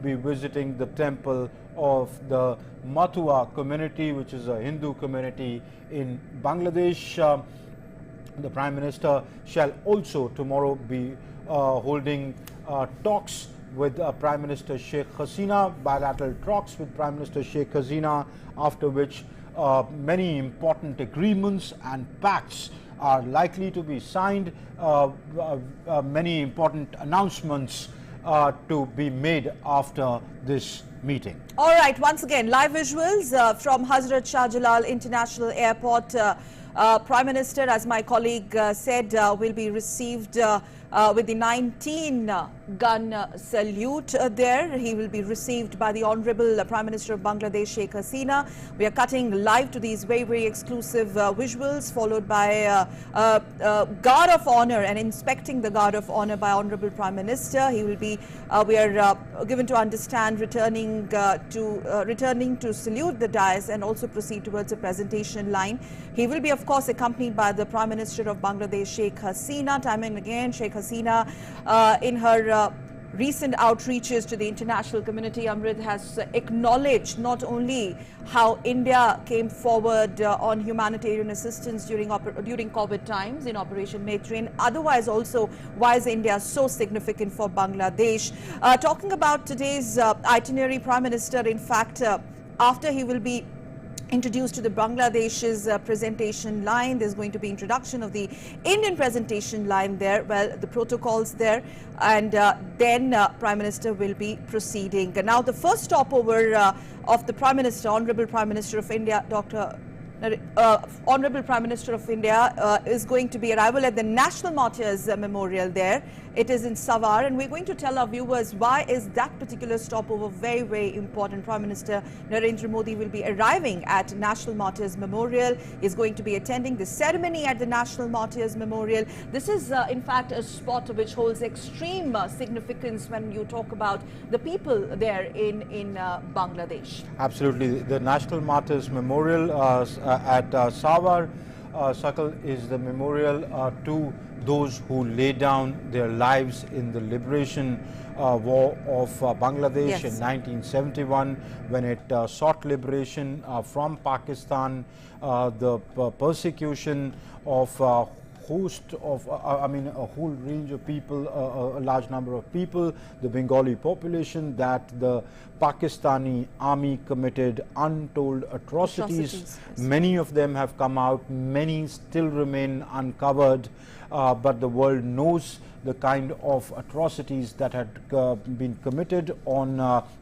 be visiting the temple of the Mathua community, which is a Hindu community in Bangladesh. The Prime Minister shall also tomorrow be holding talks with Prime Minister Sheikh Hasina, bilateral talks with Prime Minister Sheikh Hasina, after which many important agreements and pacts are likely to be signed, many important announcements to be made after this meeting. All right, once again, live visuals from Hazrat Shah Jalal International Airport. Prime Minister, as my colleague said, will be received with the 19-gun salute there. He will be received by the Honorable Prime Minister of Bangladesh, Sheikh Hasina. We are cutting live to these very, very exclusive visuals, followed by Guard of Honor and inspecting the Guard of Honor by Honorable Prime Minister. He will be, we are given to understand, returning to salute the dais and also proceed towards a presentation line. He will be, of course, accompanied by the Prime Minister of Bangladesh, Sheikh Hasina. Time and again, Sheikh Hasina, in her recent outreaches to the international community, Amrit, has acknowledged not only how India came forward on humanitarian assistance during COVID times in Operation Maitri, and otherwise also why is India so significant for Bangladesh. Talking about today's itinerary, Prime Minister, in fact, after he will be introduced to the Bangladesh's presentation line, there's going to be introduction of the Indian presentation line there, well, the protocols there, and then Prime Minister will be proceeding. Now, the first stopover of the Prime Minister, Honorable Prime Minister of India, Honorable Prime Minister of India, is going to be arrival at the National Martyrs Memorial there. It is in Savar, and we're going to tell our viewers why is that particular stopover very, very important. Prime Minister Narendra Modi will be arriving at National Martyrs Memorial. He's going to be attending the ceremony at the National Martyrs Memorial. This is, in fact, a spot which holds extreme significance when you talk about the people there in Bangladesh. Absolutely. The National Martyrs Memorial at Savar, Sakal, is the memorial to those who laid down their lives in the liberation war of Bangladesh, yes, in 1971, when it sought liberation from Pakistan. The persecution of a whole range of people, a large number of people, the Bengali population, that the Pakistani army committed untold atrocities. Yes. Many of them have come out, many still remain uncovered, but the world knows the kind of atrocities that had been committed on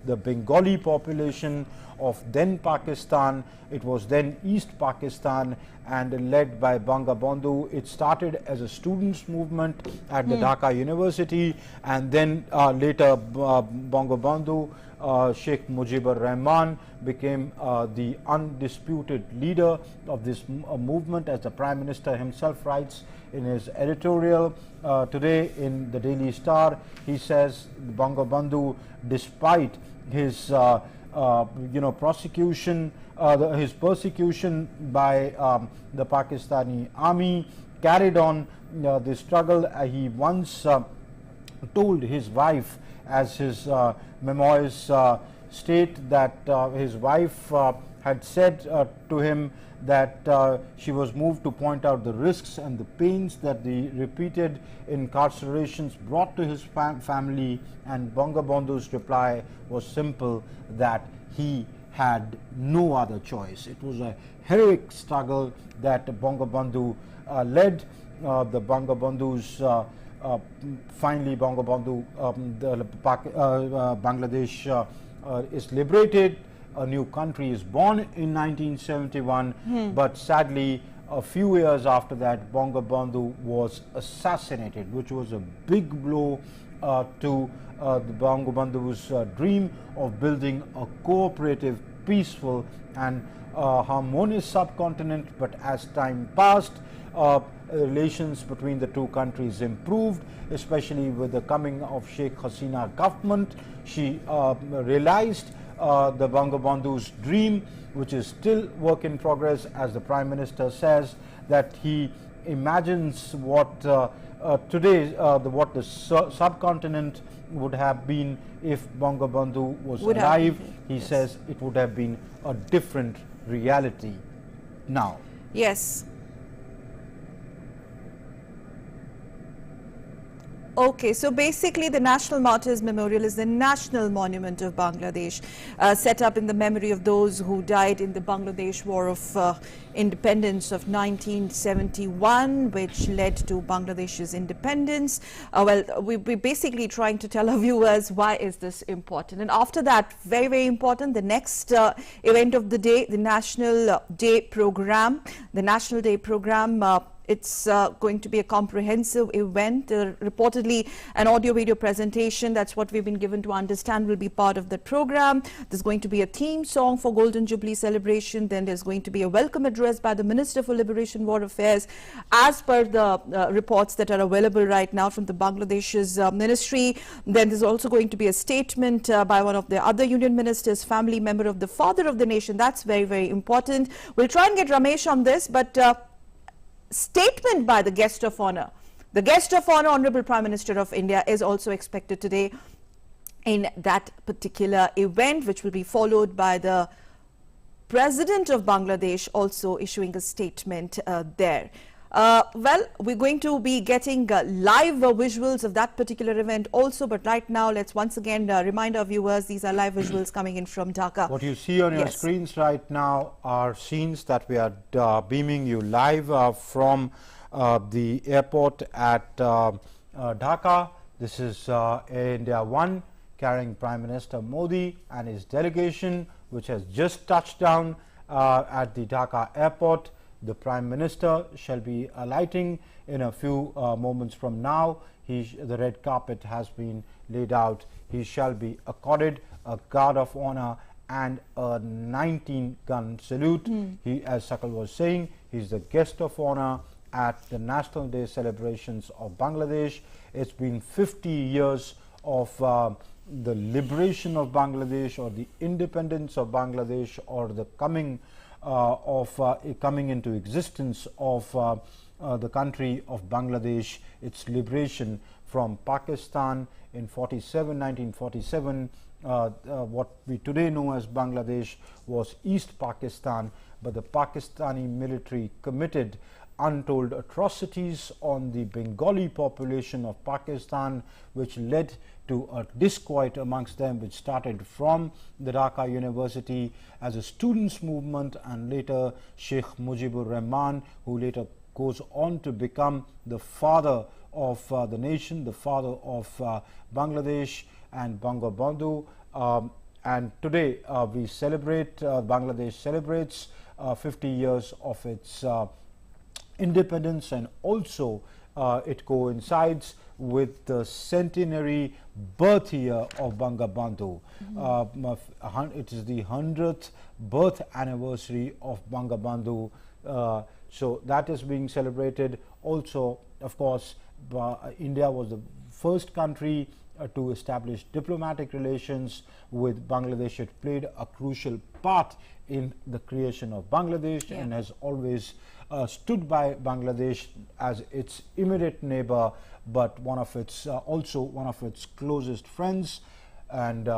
the Bengali population of then Pakistan. It was then East Pakistan and led by Bangabandhu. It started as a students' movement at the Dhaka University, and then later Bangabandhu, Sheikh Mujibur Rahman, became the undisputed leader of this movement, as the Prime Minister himself writes in his editorial today in the Daily Star. He says Bangabandhu, despite his prosecution, his persecution by the Pakistani army, carried on the struggle. He once told his wife, as his memoirs state, that his wife had said to him that she was moved to point out the risks and the pains that the repeated incarcerations brought to his family, and Bangabandhu's reply was simple, that he had no other choice. It was a heroic struggle that Bangabandhu led. The Bangabandhu's finally Bangabandhu, Bangladesh is liberated. A new country is born in 1971, but sadly a few years after that Bangabandhu was assassinated, which was a big blow to the Bangabandhu's dream of building a cooperative, peaceful and harmonious subcontinent. But as time passed, relations between the two countries improved, especially with the coming of Sheikh Hasina government. She realized the Bangabandhu's dream, which is still work in progress, as the Prime Minister says, that he imagines what today what the subcontinent would have been if Bangabandhu was alive. He says it would have been a different reality now. Yes. Okay, so basically the National Martyrs Memorial is the national monument of Bangladesh, set up in the memory of those who died in the Bangladesh War of Independence of 1971, which led to Bangladesh's independence. Well, we're basically trying to tell our viewers why is this important. And after that, very, very important, the next event of the day, the National Day Program. The National Day Program, it's going to be a comprehensive event. Reportedly, an audio-video presentation, that's what we've been given to understand, will be part of the program. There's going to be a theme song for Golden Jubilee celebration. Then there's going to be a welcome address by the Minister for Liberation War Affairs, as per the reports that are available right now from the Bangladesh's ministry. Then there's also going to be a statement by one of the other union ministers, family member of the father of the nation. That's very, very important. We'll try and get Ramesh on this, but statement by the guest of honor. The guest of honor, Honorable Prime Minister of India, is also expected today in that particular event, which will be followed by the President of Bangladesh also issuing a statement there. Well, we're going to be getting live visuals of that particular event also, but right now let's once again remind our viewers these are live visuals coming in from Dhaka. What you see on your screens right now are scenes that we are beaming you live from the airport at Dhaka. This is Air India 1 carrying Prime Minister Modi and his delegation, which has just touched down at the Dhaka airport. The Prime Minister shall be alighting in a few moments from now. The red carpet has been laid out. He shall be accorded a guard of honor and a 19-gun salute. He, as Sakal was saying, he's the guest of honor at the National Day celebrations of Bangladesh. It's been 50 years of the liberation of Bangladesh, or the independence of Bangladesh, or the coming into existence of the country of Bangladesh, its liberation from Pakistan in 1947. What we today know as Bangladesh was East Pakistan, but the Pakistani military committed untold atrocities on the Bengali population of Pakistan, which led to a disquiet amongst them, which started from the Dhaka University as a students' movement, and later Sheikh Mujibur Rahman, who later goes on to become the father of the nation, the father of Bangladesh and Bangabandhu. And today we celebrate, Bangladesh celebrates 50 years of its independence, and also it coincides with the centenary birth year of Bangabandhu. It is the 100th birth anniversary of Bangabandhu. So that is being celebrated. Also, of course, India was the first country to establish diplomatic relations with Bangladesh. It played a crucial part in the creation of Bangladesh, and has always stood by Bangladesh as its immediate neighbor, but one of its also one of its closest friends. And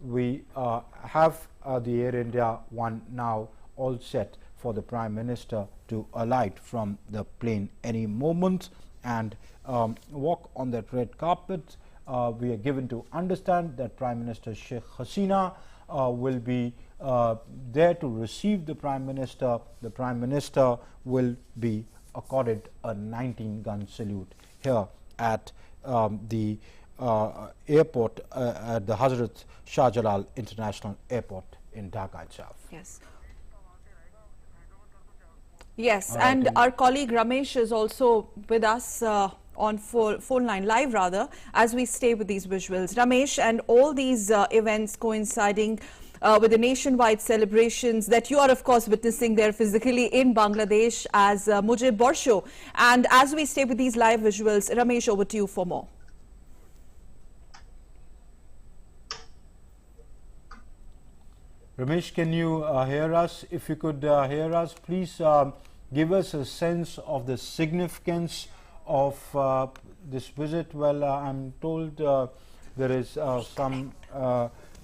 we have the Air India 1 now all set for the Prime Minister to alight from the plane any moment and walk on that red carpet. We are given to understand that Prime Minister Sheikh Hasina will be there to receive the Prime Minister. The Prime Minister will be accorded a 19-gun salute here at the airport, at the Hazrat Shah Jalal International Airport in Dhaka itself. Yes. Yes, and our colleague Ramesh is also with us on phone line live rather, as we stay with these visuals. Ramesh, and all these events coinciding with the nationwide celebrations that you are of course witnessing there physically in Bangladesh as Mujib Borsho. And as we stay with these live visuals, Ramesh, over to you for more. Ramesh, can you hear us? If you could hear us, please give us a sense of the significance of this visit? Well, I'm told there is some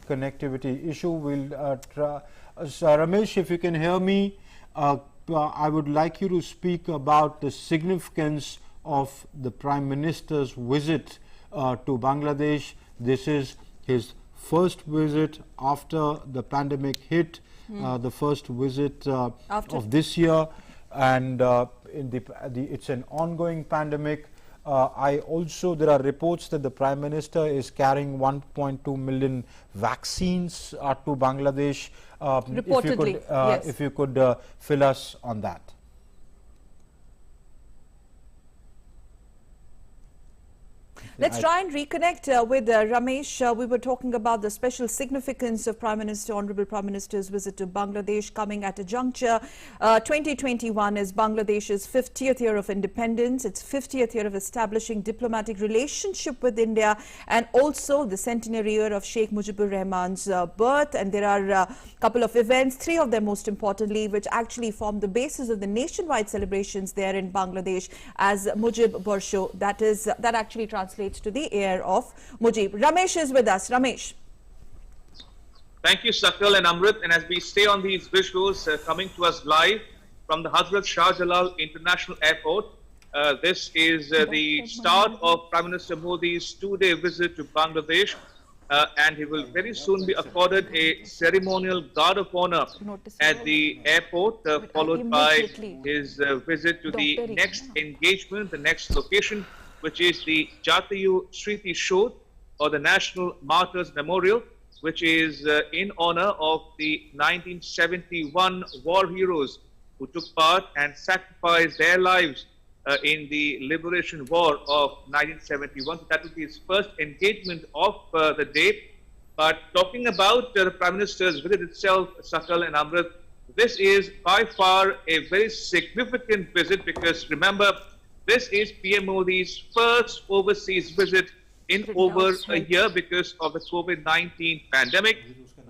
connectivity issue. We'll try. So Ramesh, if you can hear me, I would like you to speak about the significance of the Prime Minister's visit to Bangladesh. This is his first visit after the pandemic hit, the first visit of this year, and it's an ongoing pandemic. There are reports that the Prime Minister is carrying 1.2 million vaccines to Bangladesh. Reportedly, yes. If you could fill us on that. Let's try and reconnect with Ramesh. We were talking about the special significance of Honorable Prime Minister's visit to Bangladesh coming at a juncture. 2021 is Bangladesh's 50th year of independence, its 50th year of establishing diplomatic relationship with India, and also the centenary year of Sheikh Mujibur Rahman's birth. And there are a couple of events, three of them most importantly, which actually form the basis of the nationwide celebrations there in Bangladesh as Mujib Borsho. That actually translates to the heir of Mujib. Ramesh is with us. Ramesh. Thank you, Sakal and Amrit. And as we stay on these visuals coming to us live from the Hazrat Shah Jalal International Airport, this is the start of Prime Minister Modi's two-day visit to Bangladesh. And he will very soon be accorded a ceremonial guard of honor at the airport, followed by his visit to the next engagement, the next location, which is the Jatiya Smriti Shodh, or the National Martyrs Memorial, which is in honor of the 1971 war heroes who took part and sacrificed their lives in the Liberation War of 1971. So that will be his first engagement of the day. But talking about the Prime Minister's visit itself, Sakal and Amrit, this is by far a very significant visit, because remember, this is PM Modi's first overseas visit in over a year because of the COVID-19 pandemic.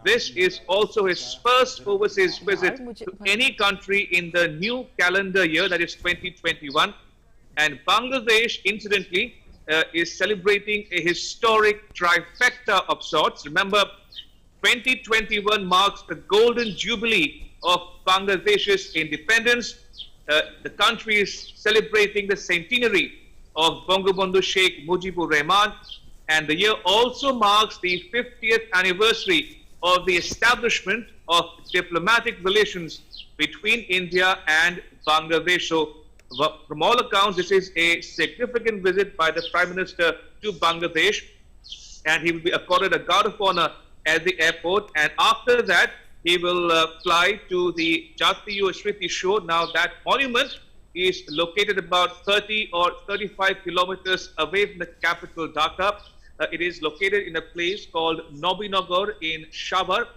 This is also his first overseas visit to any country in the new calendar year, that is 2021. And Bangladesh, incidentally, is celebrating a historic trifecta of sorts. Remember, 2021 marks the golden jubilee of Bangladesh's independence. The country is celebrating the centenary of Bangabandhu Sheikh Mujibur Rahman, and the year also marks the 50th anniversary of the establishment of diplomatic relations between India and Bangladesh. So, from all accounts, this is a significant visit by the Prime Minister to Bangladesh, and he will be accorded a guard of honor at the airport. And after that, he will fly to the Jatiya Smriti Shodh. Now, that monument is located about 30 or 35 kilometers away from the capital, Dhaka. It is located in a place called Nobinagar in Shabar.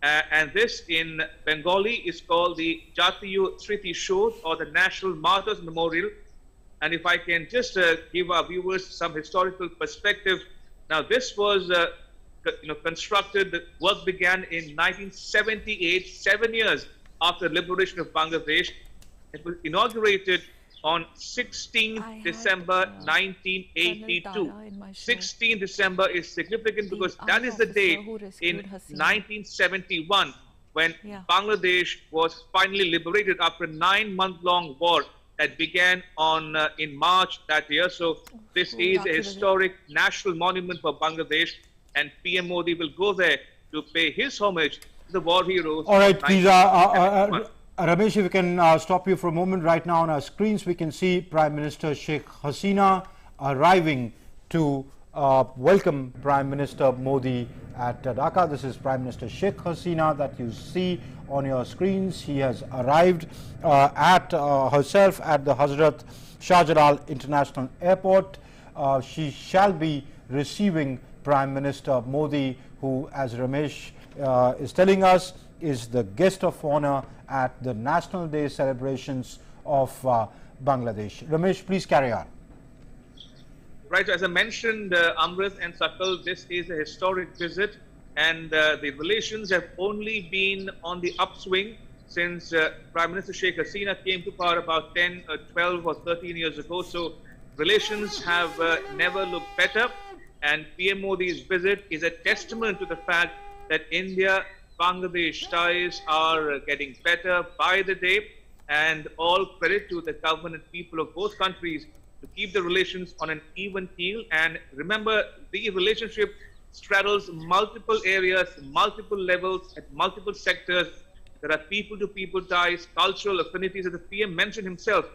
And this in Bengali is called the Jatiya Smriti Shodh, or the National Martyrs Memorial. And if I can just give our viewers some historical perspective. Now, this was constructed, the work began in 1978, 7 years after liberation of Bangladesh. It was inaugurated on 16th December 1982. 16th December is significant because that is the date in 1971 when Bangladesh was finally liberated after a 9-month-long war that began in March that year. So this is a historic national monument for Bangladesh, and PM Modi will go there to pay his homage to the war heroes. All right, please, Ramesh, if we can stop you for a moment. Right now on our screens, we can see Prime Minister Sheikh Hasina arriving to welcome Prime Minister Modi at Dhaka. This is Prime Minister Sheikh Hasina that you see on your screens. He has arrived herself at the Hazrat Shah Jalal International Airport. She shall be receiving Prime Minister Modi, who, as Ramesh is telling us, is the guest of honor at the National Day celebrations of Bangladesh. Ramesh, please carry on. Right, as I mentioned, Amrit and Sakal, this is a historic visit, and the relations have only been on the upswing since Prime Minister Sheikh Hasina came to power about 10, 12 or 13 years ago. So relations have never looked better, and PM Modi's visit is a testament to the fact that India-Bangladesh ties are getting better by the day, and all credit to the government and people of both countries to keep the relations on an even keel. And remember, the relationship straddles multiple areas, multiple levels, at multiple sectors. There are people-to-people ties, cultural affinities, as the PM mentioned himself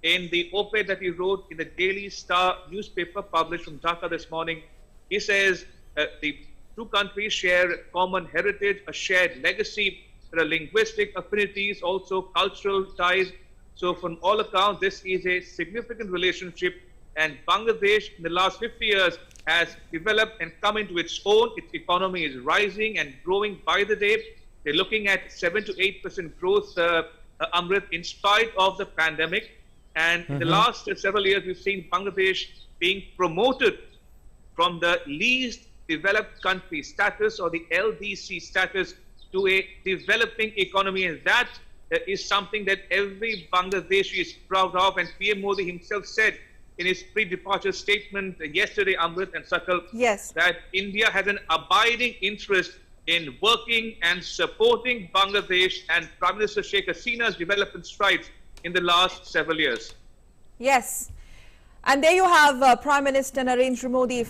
in the op-ed that he wrote in the Daily Star newspaper published from Dhaka this morning. He says the two countries share a common heritage, a shared legacy. There are linguistic affinities, also cultural ties. So from all accounts, this is a significant relationship, and Bangladesh in the last 50 years has developed and come into its own. Its economy is rising and growing by the day. They're looking at 7 to 8% growth, Amrit, in spite of the pandemic. And in the last several years, we've seen Bangladesh being promoted from the least developed country status, or the LDC status, to a developing economy. And that is something that every Bangladeshi is proud of. And PM Modi himself said in his pre-departure statement yesterday, Amrit and Sakal, yes, that India has an abiding interest in working and supporting Bangladesh and Prime Minister Sheikh Hasina's development strides in the last several years. Yes. And there you have Prime Minister Narendra Modi.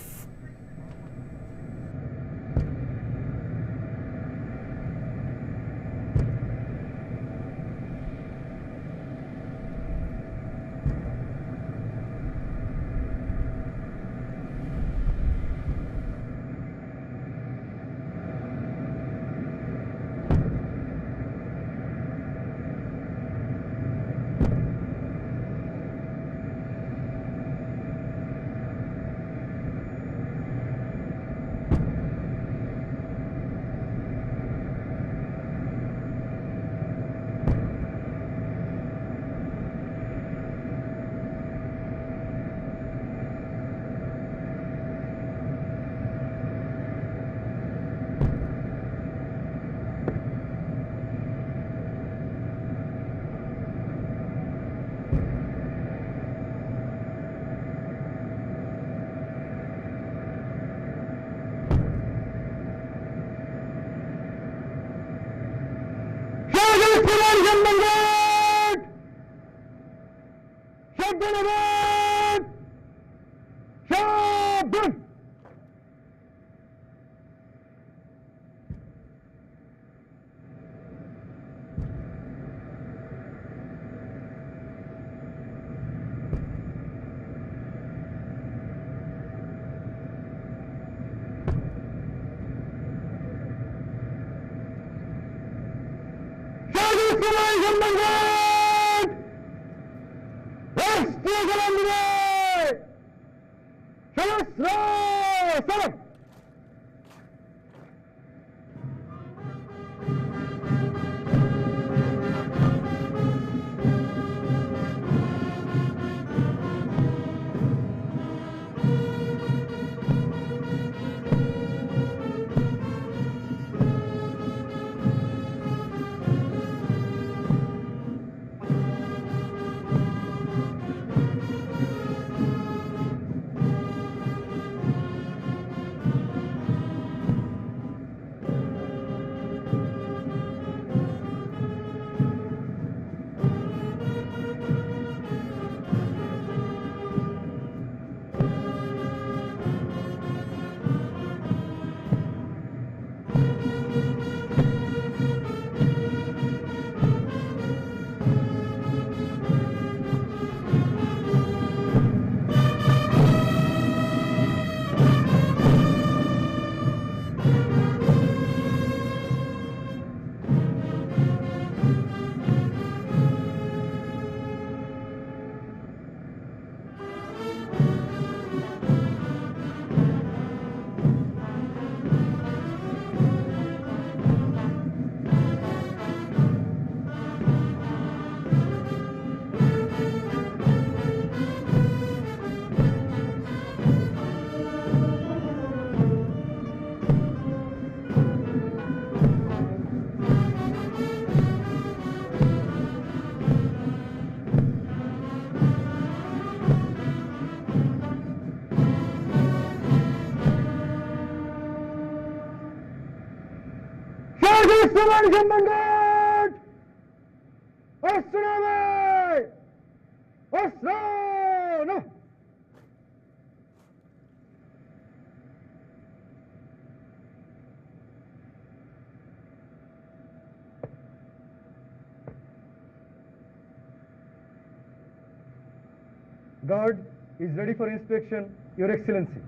Guard is ready for inspection, Your Excellency.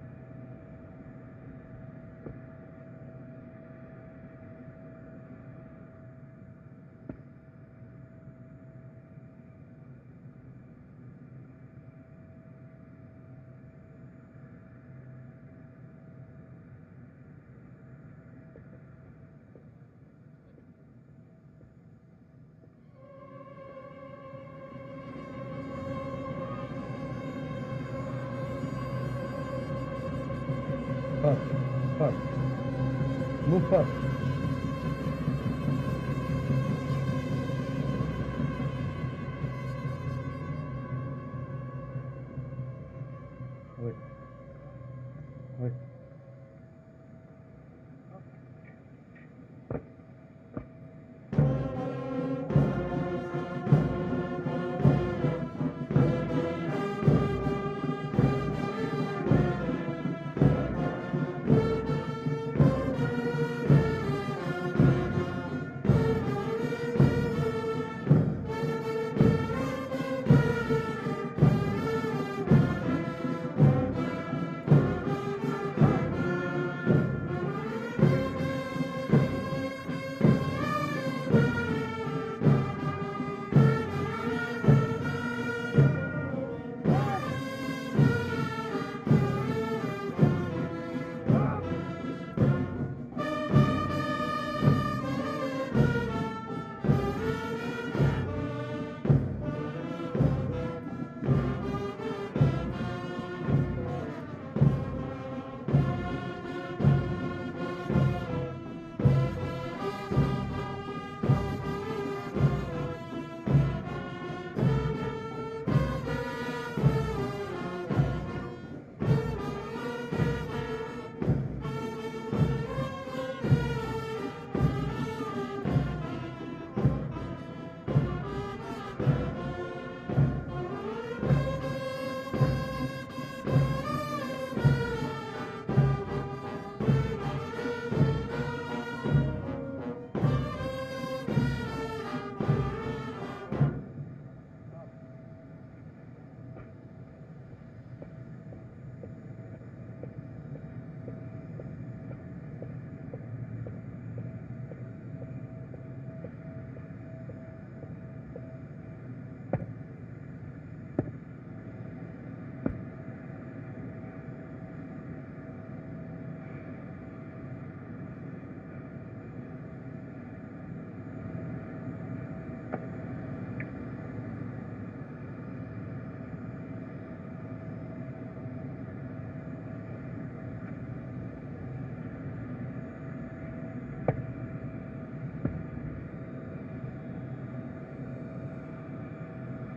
Fast. Move fast. Wait.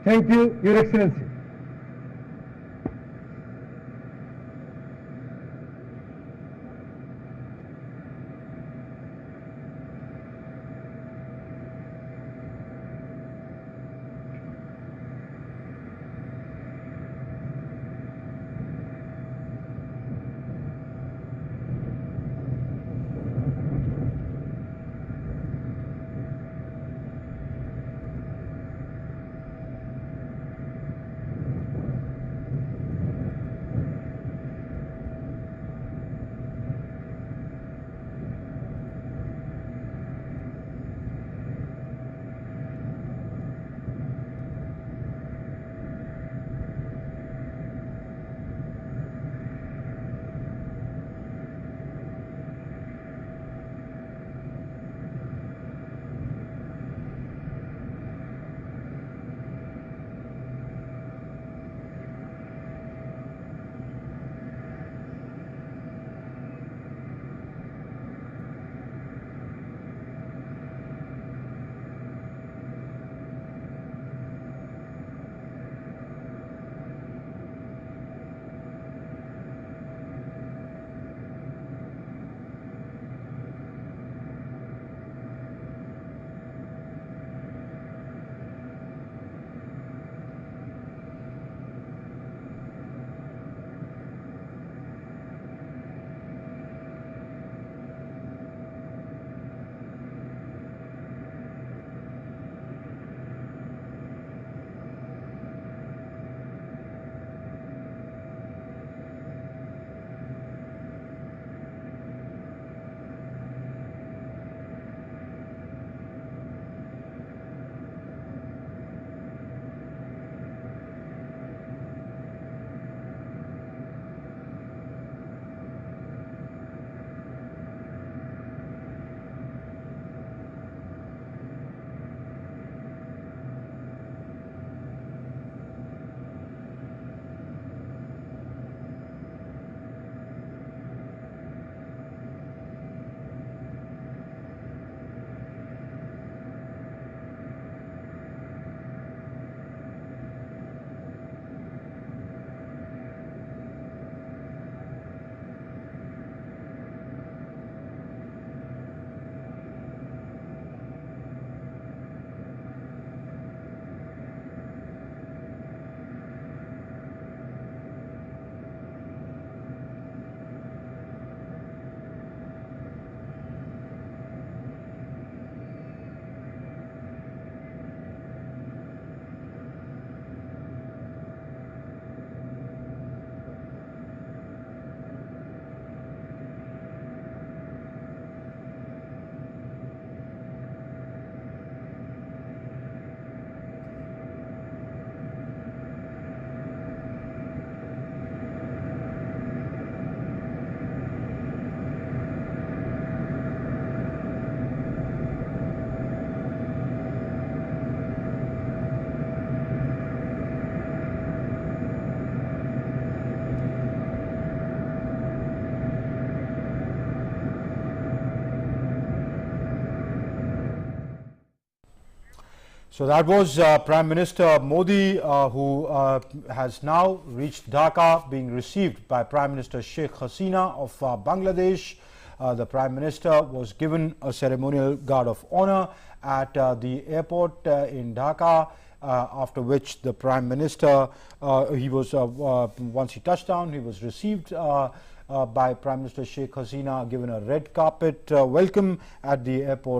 Thank you, Your Excellency. So that was Prime Minister Modi, who has now reached Dhaka, being received by Prime Minister Sheikh Hasina of Bangladesh. The Prime Minister was given a ceremonial guard of honor at the airport in Dhaka, after which the Prime Minister, once he touched down, he was received by Prime Minister Sheikh Hasina, given a red carpet welcome at the airport.